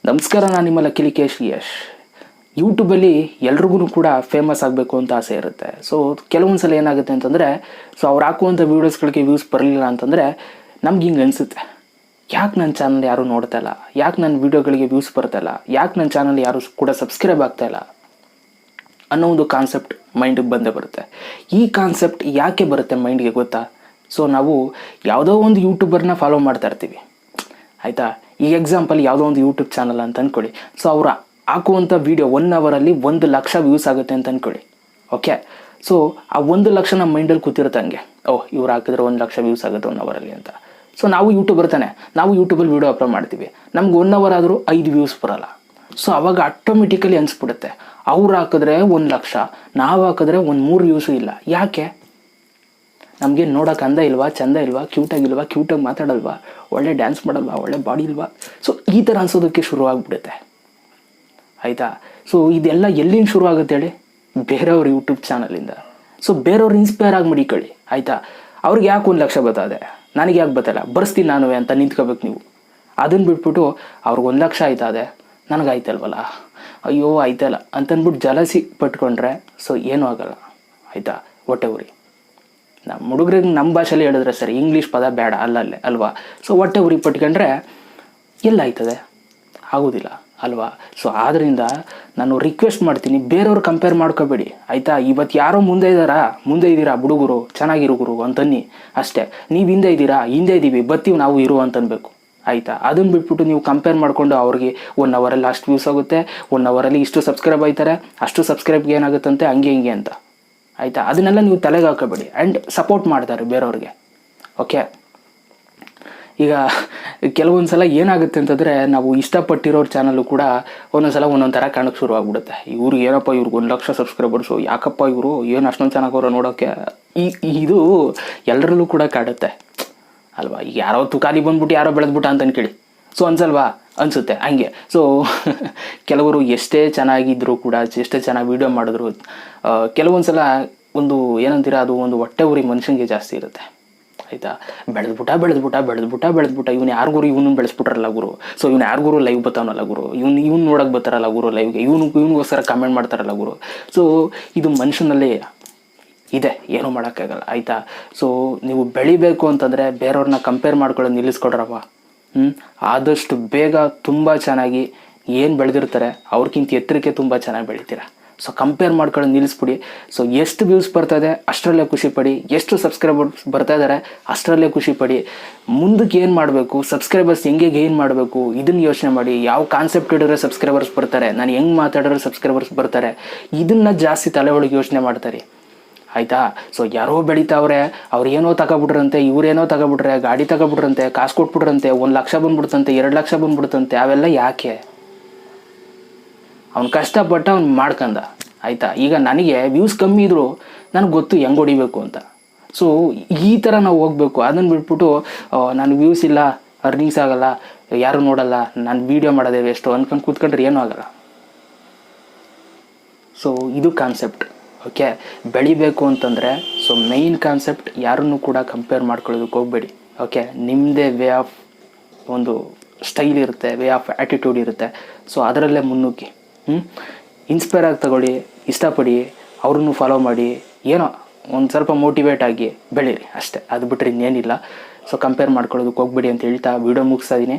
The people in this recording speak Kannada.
ನಮಸ್ಕಾರ, ನಾನು ನಿಮ್ಮ ಲಕ್ಕೇಶ್ ಯಶ್. ಯೂಟ್ಯೂಬಲ್ಲಿ ಎಲ್ರಿಗೂ ಕೂಡ ಫೇಮಸ್ ಆಗಬೇಕು ಅಂತ ಆಸೆ ಇರುತ್ತೆ. ಸೊ ಕೆಲವೊಂದು ಸಲ ಏನಾಗುತ್ತೆ ಅಂತಂದರೆ, ಸೊ ಅವ್ರು ಹಾಕುವಂಥ ವೀಡಿಯೋಸ್ಗಳಿಗೆ ವ್ಯೂಸ್ ಬರಲಿಲ್ಲ ಅಂತಂದರೆ ನಮ್ಗೆ ಹಿಂಗೆ ಅನಿಸುತ್ತೆ, ಯಾಕೆ ನನ್ನ ಚಾನಲ್ ಯಾರೂ ನೋಡ್ತಾ ಇಲ್ಲ, ಯಾಕೆ ನನ್ನ ವೀಡಿಯೋಗಳಿಗೆ ವ್ಯೂಸ್ ಬರ್ತಾಯಿಲ್ಲ, ಯಾಕೆ ನನ್ನ ಚಾನಲ್ ಯಾರು ಕೂಡ ಸಬ್ಸ್ಕ್ರೈಬ್ ಆಗ್ತಾಯಿಲ್ಲ ಅನ್ನೋ ಒಂದು ಕಾನ್ಸೆಪ್ಟ್ ಮೈಂಡಿಗೆ ಬಂದೇ ಬರುತ್ತೆ. ಈ ಕಾನ್ಸೆಪ್ಟ್ ಯಾಕೆ ಬರುತ್ತೆ ಮೈಂಡ್ಗೆ ಗೊತ್ತಾ? ಸೊ ನಾವು ಯಾವುದೋ ಒಂದು ಯೂಟ್ಯೂಬರ್ನ ಫಾಲೋ ಮಾಡ್ತಾ ಇರ್ತೀವಿ, ಆಯಿತಾ. ಈಗ ಎಕ್ಸಾಂಪಲ್ ಯಾವುದೋ ಒಂದು ಯೂಟ್ಯೂಬ್ ಚಾನಲ್ ಅಂತ ಅಂದ್ಕೊಳ್ಳಿ. ಸೊ ಅವರು ಹಾಕುವಂಥ ವೀಡಿಯೋ 1 ಅವರಲ್ಲಿ 1,00,000 ವ್ಯೂಸ್ ಆಗುತ್ತೆ ಅಂತ ಅಂದ್ಕೊಳ್ಳಿ. ಓಕೆ, ಸೊ ಆ 1,00,000 ನಮ್ಮ ಮೈಂಡಲ್ಲಿ ಕೂತಿರುತ್ತೆ ಹಂಗೆ, ಇವ್ರು ಹಾಕಿದ್ರೆ 1,00,000 ವ್ಯೂಸ್ ಆಗುತ್ತೆ 1 ಅವರಲ್ಲಿ ಅಂತ. ಸೊ ನಾವು ಯೂಟ್ಯೂಬರ್ ತಾನೆ, ನಾವು ಯೂಟ್ಯೂಬಲ್ಲಿ ವೀಡಿಯೋ ಅಪ್ಲೋಡ್ ಮಾಡ್ತೀವಿ, ನಮ್ಗೆ 1 ಅವರ್ ಆದರೂ 5 ವ್ಯೂಸ್ ಬರೋಲ್ಲ. ಸೊ ಅವಾಗ ಆಟೋಮೆಟಿಕಲಿ ಅನಿಸ್ಬಿಡುತ್ತೆ, ಅವ್ರು ಹಾಕಿದ್ರೆ 1,00,000, ನಾವು ಹಾಕಿದ್ರೆ 3 ವ್ಯೂಸು ಇಲ್ಲ. ಯಾಕೆ? ನಮಗೆ ನೋಡೋಕೆ ಅಂದ ಇಲ್ವಾ, ಚಂದ ಇಲ್ವಾ, ಕ್ಯೂಟಾಗಿಲ್ವಾ, ಕ್ಯೂಟಾಗಿ ಮಾತಾಡಲ್ವಾ, ಒಳ್ಳೆ ಡ್ಯಾನ್ಸ್ ಮಾಡಲ್ವಾ, ಒಳ್ಳೆ ಬಾಡಿ ಇಲ್ವಾ? ಸೊ ಈ ಥರ ಅನ್ಸೋದಕ್ಕೆ ಶುರುವಾಗ್ಬಿಡುತ್ತೆ, ಆಯಿತಾ. ಸೊ ಇದೆಲ್ಲ ಎಲ್ಲಿಂದ ಶುರು ಆಗುತ್ತೆ ಹೇಳಿ? ಬೇರೆಯವ್ರ ಯೂಟ್ಯೂಬ್ ಚಾನಲಿಂದ. ಸೊ ಬೇರೆಯವ್ರು ಇನ್ಸ್ಪೈರ್ ಆಗಿ ಮಡಿಕೊಳ್ಳಿ, ಆಯಿತಾ. ಅವ್ರಿಗೆ ಯಾಕೆ 1,00,000 ಬರ್ತದೆ, ನನಗೆ ಯಾಕೆ ಬರ್ತಲ್ಲ, ಬರ್ಸ್ತೀನಿ ನಾನು ಅಂತ ನಿಂತ್ಕೋಬೇಕು ನೀವು. ಅದನ್ನು ಬಿಟ್ಬಿಟ್ಟು ಅವ್ರಿಗೆ 1,00,000 ಆಯ್ತದೆ, ನನಗಾಯ್ತಲ್ವಲ್ಲ, ಅಯ್ಯೋ ಆಯ್ತಲ್ಲ ಅಂತಂದ್ಬಿಟ್ಟು ಜಲಸಿ ಪಟ್ಕೊಂಡ್ರೆ ಸೊ ಏನೂ ಆಗೋಲ್ಲ, ಆಯಿತಾ. ಹೊಟ್ಟೆ ಉರಿ. ನಮ್ಮ ಹುಡುಗರಿಗೆ ನಮ್ಮ ಭಾಷೆಯಲ್ಲಿ ಹೇಳಿದ್ರೆ ಸರಿ, ಇಂಗ್ಲೀಷ್ ಪದ ಬೇಡ ಅಲ್ಲಲ್ಲೇ ಅಲ್ವಾ. ಸೊ ಹೊಟ್ಟೆ ಉರಿ ಪಟ್ಕೊಂಡ್ರೆ ಎಲ್ಲ ಆಯ್ತದೆ, ಆಗೋದಿಲ್ಲ ಅಲ್ವಾ. ಸೊ ಆದ್ದರಿಂದ ನಾನು ರಿಕ್ವೆಸ್ಟ್ ಮಾಡ್ತೀನಿ, ಬೇರೆಯವ್ರು ಕಂಪೇರ್ ಮಾಡ್ಕೋಬೇಡಿ, ಆಯಿತಾ. ಇವತ್ತು ಯಾರೋ ಮುಂದೆ ಇದ್ದೀರಾ ಹುಡುಗರು, ಚೆನ್ನಾಗಿರೋ ಗುರು ಅಂತನ್ನಿ ಅಷ್ಟೇ. ನೀವು ಹಿಂದೆ ಇದ್ದೀವಿ, ಬರ್ತೀವಿ ನಾವು ಇರು ಅಂತನ್ಬೇಕು, ಆಯಿತಾ. ಅದನ್ನು ಬಿಟ್ಬಿಟ್ಟು ನೀವು ಕಂಪೇರ್ ಮಾಡಿಕೊಂಡು ಅವ್ರಿಗೆ 1 ಅವರಲ್ಲಿ ಅಷ್ಟು ವ್ಯೂಸ್ ಆಗುತ್ತೆ, 1 ಅವರಲ್ಲಿ ಇಷ್ಟು ಸಬ್ಸ್ಕ್ರೈಬ್ ಆಯ್ತಾರೆ, ಅಷ್ಟು ಸಬ್ಸ್ಕ್ರೈಬ್ಗೆ ಏನಾಗುತ್ತಂತೆ ಹಂಗೆ ಹಿಂಗೆ ಅಂತ, ಆಯಿತಾ. ಅದನ್ನೆಲ್ಲ ನೀವು ತಲೆಗೆ ಹಾಕೋಬೇಡಿ ಆ್ಯಂಡ್ ಸಪೋರ್ಟ್ ಮಾಡ್ತಾರೆ ಬೇರೆಯವ್ರಿಗೆ. ಓಕೆ, ಈಗ ಕೆಲವೊಂದು ಸಲ ಏನಾಗುತ್ತೆ ಅಂತಂದರೆ, ನಾವು ಇಷ್ಟಪಟ್ಟಿರೋರ ಚಾನಲ್ಲು ಕೂಡ ಒಂದೊಂದು ಸಲ ಒಂದೊಂದು ಥರ ಕಾಣೋಕ್ಕೆ ಶುರು ಆಗ್ಬಿಡುತ್ತೆ. ಇವ್ರಿಗೆ ಏನಪ್ಪ, ಇವ್ರಿಗೆ 1,00,000 ಸಬ್ಸ್ಕ್ರೈಬರ್ಸು, ಯಾಕಪ್ಪ ಇವರು ಏನು ಅಷ್ಟೊಂದು ಚೆನ್ನಾಗವ್ರು ನೋಡೋಕ್ಕೆ, ಇದು ಎಲ್ಲರಲ್ಲೂ ಕೂಡ ಕಾಡುತ್ತೆ ಅಲ್ವಾ. ಈಗ ಯಾರೋ ತುಕಾಲಿ ಬಂದ್ಬಿಟ್ಟು ಯಾರೋ ಬೆಳೆದ್ಬಿಟ್ಟ ಅಂತ ಅನ್ಕೇಳಿ, ಸೊ ಅನ್ಸಲ್ವಾ? ಅನಿಸುತ್ತೆ ಹಂಗೆ. ಸೊ ಕೆಲವರು ಎಷ್ಟೇ ಚೆನ್ನಾಗಿದ್ದರೂ ಕೂಡ, ಎಷ್ಟೇ ಚೆನ್ನಾಗಿ ವೀಡಿಯೋ ಮಾಡಿದ್ರು, ಕೆಲವೊಂದು ಸಲ ಒಂದು ಏನಂತೀರ, ಅದು ಒಂದು ಹೊಟ್ಟೆ ಉರಿ ಮನುಷ್ಯನಿಗೆ ಜಾಸ್ತಿ ಇರುತ್ತೆ, ಆಯಿತಾ. ಬೆಳೆದ್ಬಿಟ್ಟ ಇವ್ನು ಯಾರಿಗೂ ಇವನು ಬೆಳೆಸ್ಬಿಟ್ರಲ್ಲ ಗುರು, ಸೊ ಇವ್ನು ಯಾರಿಗೂ ಲೈವ್ ಬರ್ತಾವನಲ್ಲ ಗುರು, ಇವ್ನು ನೋಡೋಕೆ ಬರ್ತಾರಲ್ಲ ಗುರು ಲೈವ್ಗೆ, ಇವನಿಗೋಸ್ಕರ ಕಮೆಂಟ್ ಮಾಡ್ತಾರಲ್ಲ ಗುರು. ಸೊ ಇದು ಮನುಷ್ಯನಲ್ಲೇ ಇದೆ, ಏನೂ ಮಾಡೋಕ್ಕಾಗಲ್ಲ, ಆಯಿತಾ. ಸೊ ನೀವು ಬೆಳಿಬೇಕು ಅಂತಂದರೆ ಬೇರೆಯವ್ರನ್ನ ಕಂಪೇರ್ ಮಾಡ್ಕೊಳ್ಳೋದು ನಿಲ್ಲಿಸ್ಕೊಡ್ರಪ್ಪ. ಆದಷ್ಟು ಬೇಗ ತುಂಬ ಚೆನ್ನಾಗಿ ಏನು ಬೆಳೆದಿರ್ತಾರೆ ಅವ್ರಿಗಿಂತ ಎತ್ತರಕ್ಕೆ ತುಂಬ ಚೆನ್ನಾಗಿ ಬೆಳಿತೀರ. ಸೊ ಕಂಪೇರ್ ಮಾಡ್ಕೊಳ್ಳೋದು ನಿಲ್ಲಿಸ್ಬಿಡಿ. ಸೊ ಎಷ್ಟು ವ್ಯೂಸ್ ಬರ್ತದೆ ಅಷ್ಟರಲ್ಲೇ ಖುಷಿಪಡಿ, ಎಷ್ಟು ಸಬ್ಸ್ಕ್ರೈಬರ್ಸ್ ಬರ್ತಾ ಇದ್ದಾರೆ ಅಷ್ಟರಲ್ಲೇ ಖುಷಿಪಡಿ. ಮುಂದಕ್ಕೆ ಏನು ಮಾಡಬೇಕು, ಸಬ್ಸ್ಕ್ರೈಬರ್ಸ್ ಹೆಂಗೆ ಗೇನ್ ಮಾಡಬೇಕು ಇದನ್ನು ಯೋಚನೆ ಮಾಡಿ. ಯಾವ ಕಾನ್ಸೆಪ್ಟ್ ಹಿಡಿದ್ರೆ ಸಬ್ಸ್ಕ್ರೈಬರ್ಸ್ ಬರ್ತಾರೆ, ನಾನು ಹೆಂಗೆ ಮಾತಾಡಿದ್ರೆ ಸಬ್ಸ್ಕ್ರೈಬರ್ಸ್ ಬರ್ತಾರೆ, ಇದನ್ನು ಜಾಸ್ತಿ ತಲೆ ಒಳಗೆ ಯೋಚನೆ ಮಾಡ್ತಾರೆ, ಆಯಿತಾ. ಸೊ ಯಾರೋ ಬೆಳೀತಾವ್ರೆ, ಅವ್ರು ಏನೋ ತಗೊಬಿಟ್ರಂತೆ, ಇವರೇನೋ ತಗೊಬಿಟ್ರೆ, ಗಾಡಿ ತಗೊಬಿಟ್ರಂತೆ, ಕಾಸು ಕೊಟ್ಬಿಟ್ರಂತೆ, 1,00,000 ಬಂದ್ಬಿಡ್ತಂತೆ, 2,00,000 ಬಂದ್ಬಿಡ್ತಂತೆ, ಅವೆಲ್ಲ ಯಾಕೆ? ಅವ್ನು ಕಷ್ಟಪಟ್ಟು ಅವ್ನು ಮಾಡ್ಕಂದ, ಆಯಿತಾ. ಈಗ ನನಗೆ ವ್ಯೂಸ್ ಕಮ್ಮಿ ಇದ್ದರೂ ನನಗೆ ಗೊತ್ತು ಹೆಂಗೆ ಹೊಡಿಬೇಕು ಅಂತ. ಸೊ ಈ ಥರ ನಾವು ಹೋಗಬೇಕು. ಅದನ್ನು ಬಿಟ್ಬಿಟ್ಟು ನಾನು ವ್ಯೂಸ್ ಇಲ್ಲ, ಅರ್ನಿಂಗ್ಸ್ ಆಗೋಲ್ಲ, ಯಾರು ನೋಡಲ್ಲ, ನಾನು ವೀಡಿಯೋ ಮಾಡೋದೇ ವೇಸ್ಟು ಅನ್ಕೊಂಡು ಕೂತ್ಕೊಂಡ್ರೆ ಏನೂ ಆಗೋಲ್ಲ. ಸೊ ಇದು ಕಾನ್ಸೆಪ್ಟ್. ಓಕೆ, ಬೆಳಿಬೇಕು ಅಂತಂದರೆ ಸೊ ಮೇಯ್ನ್ ಕಾನ್ಸೆಪ್ಟ್, ಯಾರನ್ನೂ ಕೂಡ ಕಂಪೇರ್ ಮಾಡ್ಕೊಳ್ಳೋದಕ್ಕೆ ಹೋಗಬೇಡಿ. ಓಕೆ, ನಿಮ್ಮದೇ ವೇ ಆಫ್ ಒಂದು ಸ್ಟೈಲ್ ಇರುತ್ತೆ, ವೇ ಆಫ್ ಆ್ಯಟಿಟ್ಯೂಡ್ ಇರುತ್ತೆ. ಸೊ ಅದರಲ್ಲೇ ಮುನ್ನುಗ್ಗಿ, ಇನ್ಸ್ಪೈರ್ ಆಗಿ ತಗೊಳ್ಳಿ, ಇಷ್ಟಪಡಿ, ಅವ್ರನ್ನೂ ಫಾಲೋ ಮಾಡಿ, ಏನೋ ಒಂದು ಸ್ವಲ್ಪ ಮೋಟಿವೇಟ್ ಆಗಿ ಬೆಳೀರಿ ಅಷ್ಟೇ. ಅದು ಬಿಟ್ಟರೆ ಇನ್ನೇನಿಲ್ಲ. ಸೊ ಕಂಪೇರ್ ಮಾಡ್ಕೊಳ್ಳೋದಕ್ಕೆ ಹೋಗ್ಬೇಡಿ ಅಂತ ಹೇಳ್ತಾ ವಿಡಿಯೋ ಮುಗಿಸ್ತಾ ಇದ್ದೀನಿ.